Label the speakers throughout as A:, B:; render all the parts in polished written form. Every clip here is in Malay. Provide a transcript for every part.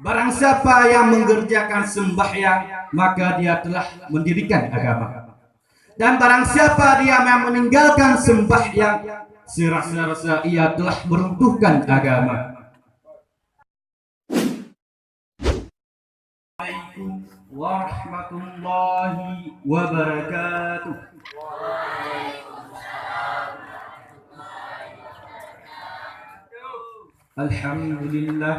A: Barang siapa yang mengerjakan sembahyang, maka dia telah mendirikan agama. Dan barang siapa dia yang meninggalkan sembahyang, serasa-rasa ia telah meruntuhkan agama. Assalamualaikum warahmatullahi wabarakatuh. Alhamdulillah.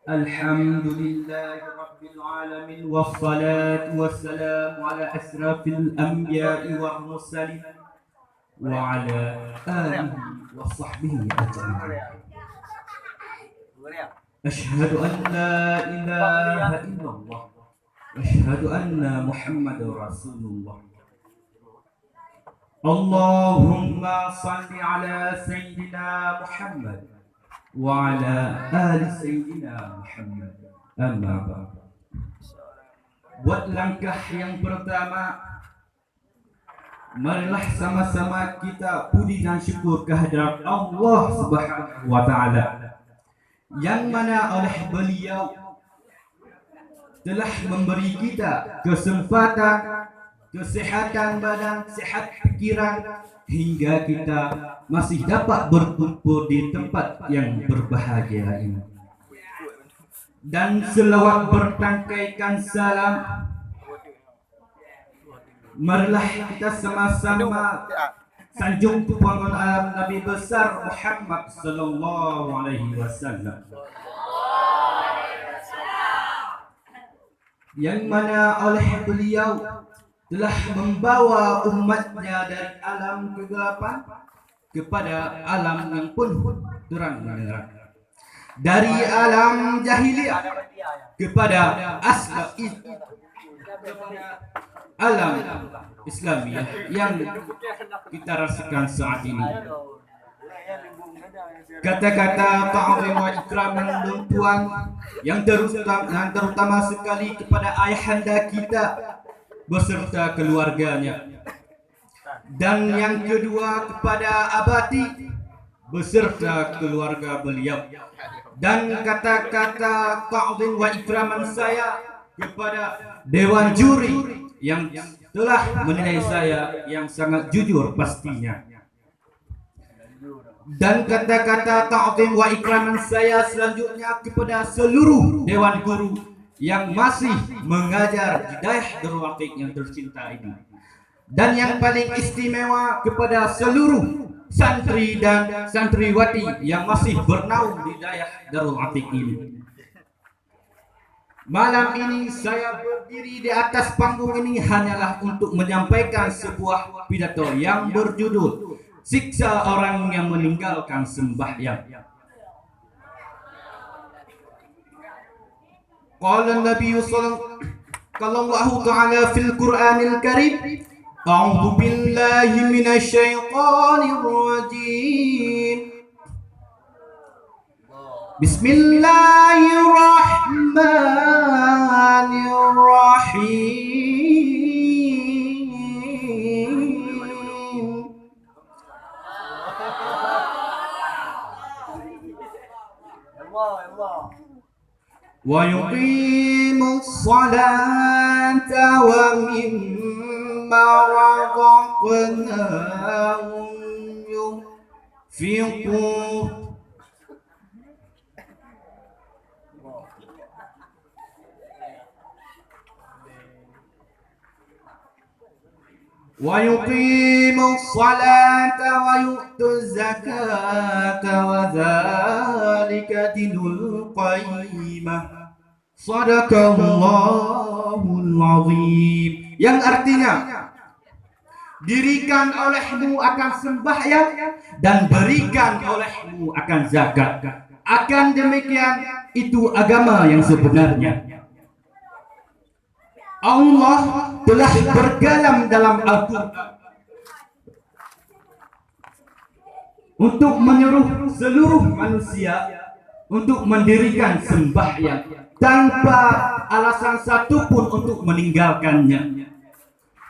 A: Alhamdulillah Rabbil Alamin. Wassalatu wassalamu ala asrafil anbiya'i wal mursalin wa ala alihi wa sahbihi ajma'in. Asyhadu an la ilaha illallah wa asyhadu anna Muhammadar Rasulullah. Allahumma salli ala Sayyidina Muhammad wa ala ali Sayyidina Muhammad. Amma ba'd. Buat langkah yang pertama, marilah sama-sama kita puji dan syukur kehadirat Allah Subhanahu wa taala, yang mana oleh beliau telah memberi kita kesempatan, kesehatan badan, sehat pikiran, hingga kita masih dapat berkumpul di tempat yang berbahagia ini. Dan selawat bertangkaikan salam, marilah kita sama-sama sanjung tuangan alam Nabi besar Muhammad sallallahu alaihi wasallam, yang mana oleh beliau telah membawa umatnya dari alam kegelapan kepada alam yang penuh terang benderang, dari alam jahiliyah kepada alam Islamiyah yang kita rasakan saat ini. Kata-kata ta'zim wa ikram dan tuan yang terutama sekali kepada ayahanda kita beserta keluarganya, dan yang kedua kepada abati beserta keluarga beliau, dan kata-kata ta'zim wa ikraman saya kepada dewan juri yang telah menilai saya yang sangat jujur pastinya, dan kata-kata ta'zim wa ikraman saya selanjutnya kepada seluruh dewan guru yang masih mengajar hidayah Darul Aqiq yang tercinta ini, dan yang paling istimewa kepada seluruh santri dan santriwati yang masih bernaung di hidayah Darul Aqiq ini. Malam ini saya berdiri di atas panggung ini hanyalah untuk menyampaikan sebuah pidato yang berjudul Siksa Orang yang Meninggalkan Sembahyang. Qala Nabi sallallahu ta'ala fil Qur'anil Karim, A'udzu billahi minasy syaithanir rajim. Bismillahirrahmanirrahim. Wa yuqimus salata wa mimma razaqnahum yunfiqun. Wa yuqimus salata wa yu'tuz zakata wa dzalika dinul qayyimah. Shadaqallahul azim. Yang artinya, dirikan olehmu akan sembahyang dan berikan olehmu akan zakat. Akan demikian, itu agama yang sebenarnya. Allah telah berkalam dalam Al-Quran untuk menyuruh seluruh manusia untuk mendirikan sembahyang tanpa alasan satupun untuk meninggalkannya.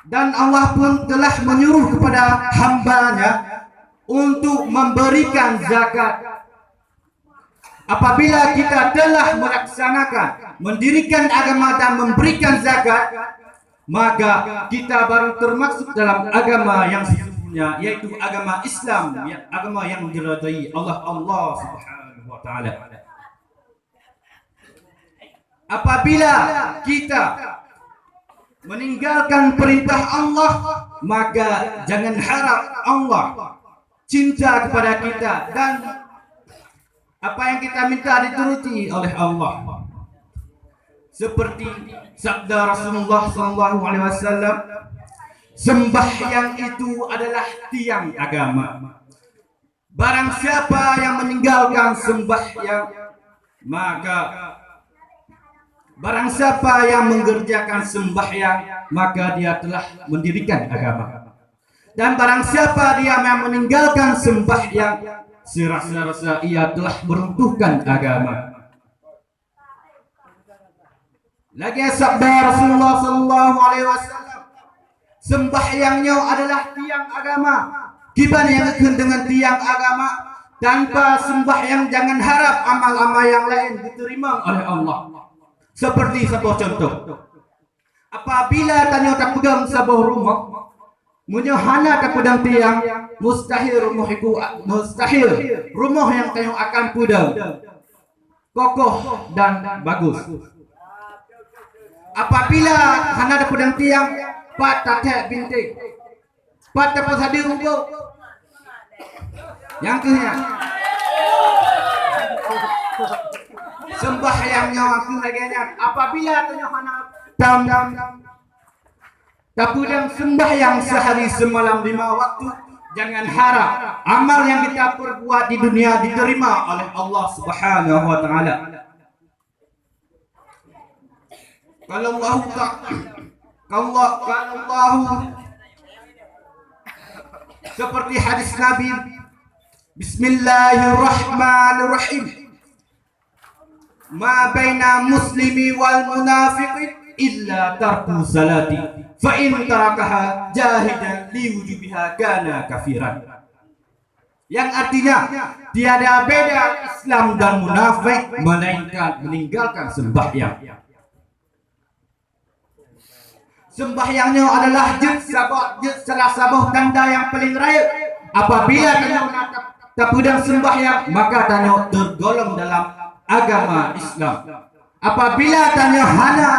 A: Dan Allah pun telah menyuruh kepada hambanya untuk memberikan zakat. Apabila kita telah melaksanakan, mendirikan agama dan memberikan zakat, maka kita baru termasuk dalam agama yang sesungguhnya, yaitu agama Islam, agama yang diridai Allah Subhanahu wa taala. Apabila kita meninggalkan perintah Allah, maka jangan harap Allah cinta kepada kita dan apa yang kita minta dituruti oleh Allah. Seperti sabda Rasulullah SAW, sembahyang itu adalah tiang agama. Barang siapa yang meninggalkan sembahyang, maka barang siapa yang mengerjakan sembahyang, maka dia telah mendirikan agama. Dan barang siapa dia yang meninggalkan sembahyang, serasa-rasa ia telah meruntuhkan agama. Lagi sabda Rasulullah SAW, sembahyangnya adalah tiang agama. Gimana yang dengan tiang agama? Tanpa sembahyang jangan harap amal-amal yang lain diterima oleh Allah. Seperti sebuah contoh, apabila tanya tak pegang sebuah rumah, munyahana tak pedang tiang, mustahil rumah yang tanya akan pedang kokoh dan bagus. Apabila hana ada pedang tiang, patah tek bintik, patah pasadi rumah, yang kehnya sembahyangnya waktu lagi. Apabila tanya hana tapi dan sembahyang sehari semalam 5 waktu, jangan harap amal yang kita perbuat di dunia diterima oleh Allah Subhanahu wa taala. Kalau Allah seperti hadis Nabi, Bismillahirrahmanirrahim, ma baina muslimi wal munafiqin illa tarku salati, fa in tarakaha jahidan liwujubiha kana kafiran. Yang artinya tiada beda Islam dan munafik melainkan meninggalkan sembahyang. Sembahyangnya adalah salah satu tanda yang paling raya. Apabila kita tak pedang sembahyang, maka tanya tergolong dalam agama Islam. Apabila tanya hana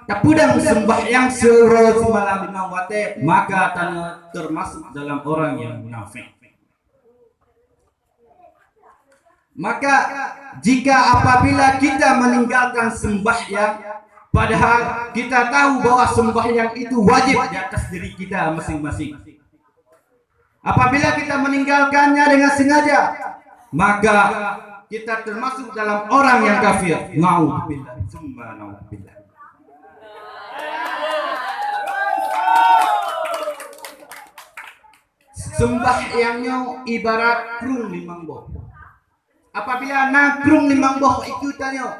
A: tak pedang sembahyang semalam 5 waktu, maka tanya termasuk dalam orang yang munafik. Maka jika apabila kita meninggalkan sembahyang, padahal kita tahu bahwa sembahyang itu wajib di atas diri kita masing-masing, apabila kita meninggalkannya dengan sengaja, maka kita termasuk dalam orang yang kafir. Na'udzubillah, summa na'udzubillah. Sembahyangnya ibarat krung limang boh. Apabila nak krung limang boh itu tanya,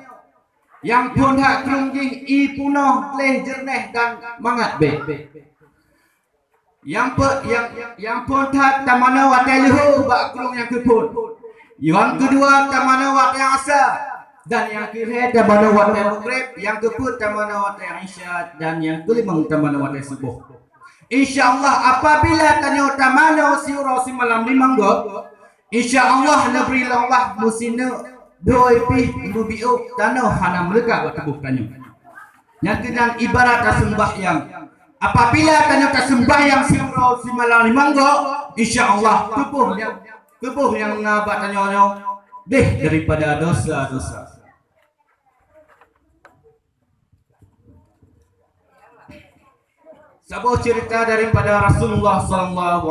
A: yang pun hak krung jing i punah leh jerneh dan mangat be. Yang pun hak tamana watai lehu bak krung yang kepun. Yang kedua tamana watai asa, dan yang ketiga tamana watai maghrib, yang keempat tamana watai isya, dan yang kelima tamana watai subuh. InsyaAllah apabila tanya tamana siura semalam 5 go, InsyaAllah nabri Allah musina doi pi bubiu tanah hana mereka tubuh tanya. Yang kedua ibarat sembahyang. Apabila tanya sembahyang siura semalam 5 go, InsyaAllah tubuh yang nabat tanya deh daripada dosa-dosa. Sebuah cerita daripada Rasulullah SAW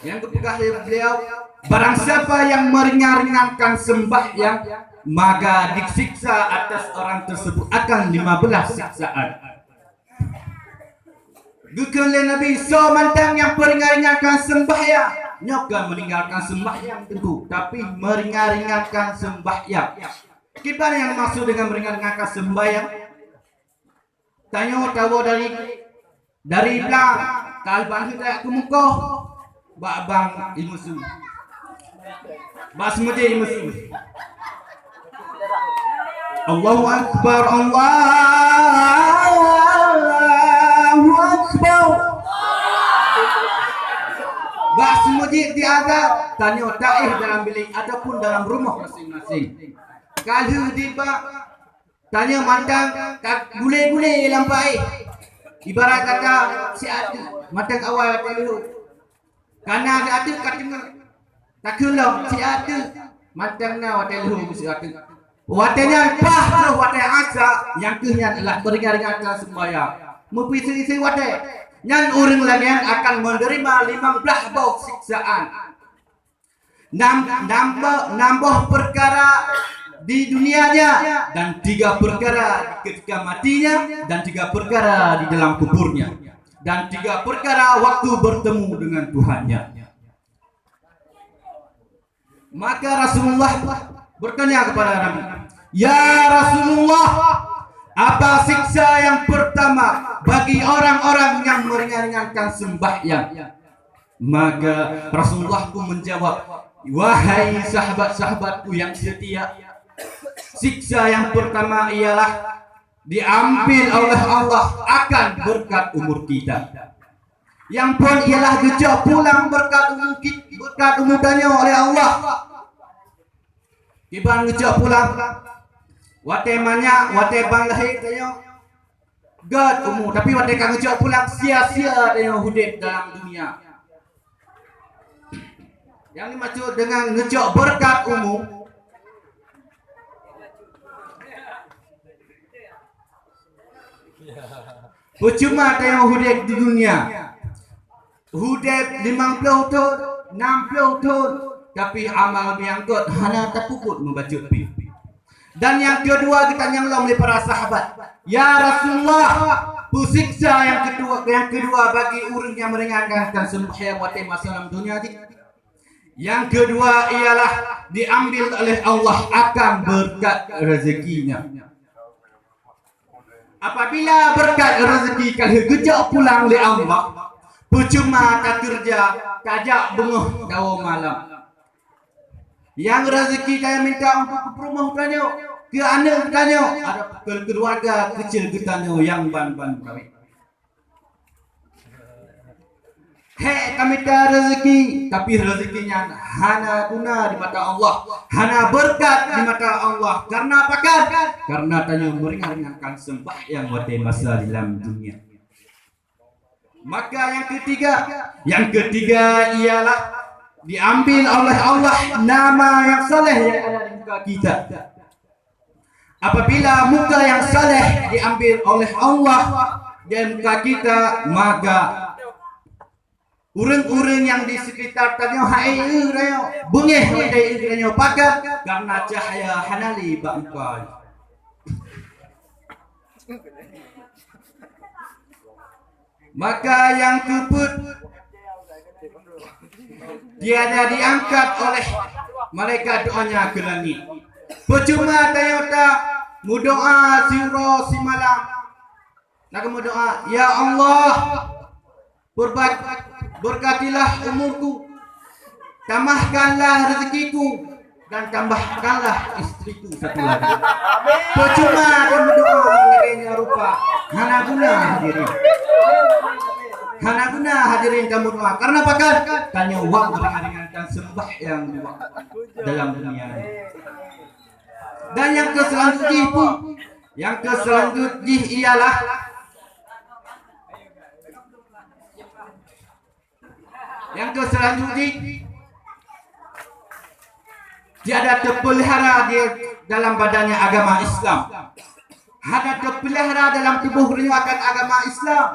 A: yang kepegang beliau, barang siapa yang meringankan sembahyang, maka disiksa atas orang tersebut akan 15 siksaan. Bukanlah Nabi so mantang yang meringankan sembahyang, nyokan meninggalkan sembahyang tentu, tapi meringankan sembahyang. Gimana yang maksud dengan meringankan sembahyang? Tanya tahu dari belakang kalban kita ke muka bak bang ilmu su Basmudi muslim. Allahu Akbar, Allahu Akbar. Basmudi diada tanya taih dalam bilik ataupun dalam rumah masing-masing. Kalau tiba tanya mandang gule-gule lampai. Ibarat kata si ada mandang awal dulu. Karena ada katanya tak kelong si ada mandang na dulu si ada. Watanya pah ke watai asa yang kehnya adalah beringat-ingat sembahyang. Mempisi-isi watai. Yang orang lain akan menerima 15 bau siksaan. Nambah perkara di dunianya dan 3 perkara ketika matinya dan 3 perkara di dalam kuburnya dan 3 perkara waktu bertemu dengan Tuhannya. Maka Rasulullah bertanya kepada Nabi, "Ya Rasulullah, apa siksa yang pertama bagi orang-orang yang meringankan sembahyang?" Maka Rasulullah pun menjawab, "Wahai sahabat-sahabatku yang setia, siksa yang pertama ialah diambil oleh Allah akan berkat umur kita. Yang pun ialah gejak pulang berkat umur tanya oleh Allah. Iban gejak pulang wate banyak, wate bang lahir tanya God umur, tapi wate kang gejak pulang sia-sia tanya hidup dalam dunia. Yang dimaksud dengan ngejak berkat umum percuma tengok hudib di dunia. Hudib 50 tahun, 60 tahun, tapi amal diangkut hanya terpukul membaca pi. Dan yang kedua kita nyanglam oleh para sahabat, "Ya Rasulullah, pusiksa yang kedua bagi orang yang meringankan sembahyang waktu masa dalam dunia ini. Yang kedua ialah diambil oleh Allah akan berkat rezekinya. Apabila berkat rezeki kalau gejak pulang oleh Allah, percuma tak kerja, tajak bengah dawa malam. Yang rezeki saya minta untuk ke rumah tanya, ke anak tanya, ada keluarga kecil kita yang ban-ban kawin. Hei, kami tak rezeki, tapi rezekinya hana guna di mata Allah, hana berkat di mata Allah. Karena apa kan? Karena tanya meringankan sembahyang pada masa dalam dunia. Maka yang ketiga ialah diambil oleh Allah nama yang saleh yang ada di muka kita. Apabila muka yang saleh diambil oleh Allah di muka kita, maka orang-orang yang di sekitar tanya hai rayo bengeh dari rayo pakat karena cahaya hanali bangkai. Maka yang keempat tiada diangkat oleh malaikat doanya ke langit. Percuma tayota mudoa siro si malam. Nak mudoa, ya Allah, berkatilah umurku, tambahkanlah rezekiku, dan tambahkanlah istriku satu lagi. Percuma dia berdoa mengenainya rupa hana guna hadirin. Hana guna hadirin kamu doa. Karena apa kan? Tanya uang meringankan sembahyang dalam dunia ini. Dan yang keselanjutnya pun, yang keselanjutnya ialah yang keselanjutnya tiada terpelihara di dalam badannya agama Islam. Ada terpelihara dalam tubuh akan agama Islam.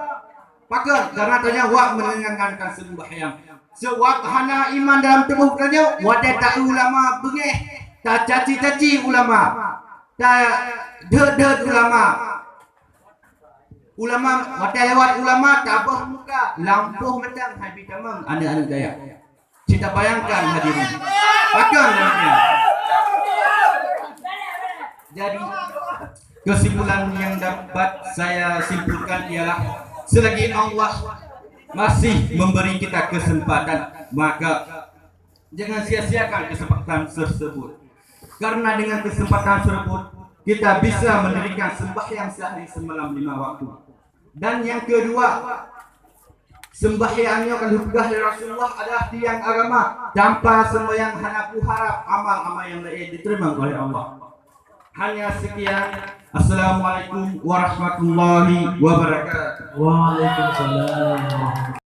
A: Maka karena tanya wak menenangkan sembahyang. Sewak hana iman dalam tubuh tanya wadah tak ulama bengeh, tak caci-caci ulama, tak ded ulama. Ulama wadah lewat ulama tak abah muka, lampuh metang habis tamang anak-anak daya. Kita bayangkan hadirin. Bagaimana? Jadi kesimpulan yang dapat saya simpulkan ialah selagi Allah masih memberi kita kesempatan, maka Jangan sia-siakan kesempatan tersebut. Karena dengan kesempatan tersebut kita bisa mendirikan sembahyang sehari semalam 5 waktu. Dan yang kedua, sembahyangnya kalau hubgah dari Rasulullah adalah tiang agama. Tanpa sembahyang hanaku harap amal-amal yang lain diterima oleh Allah. Hanya sekian. Assalamualaikum warahmatullahi wabarakatuh.
B: Waalaikumsalam.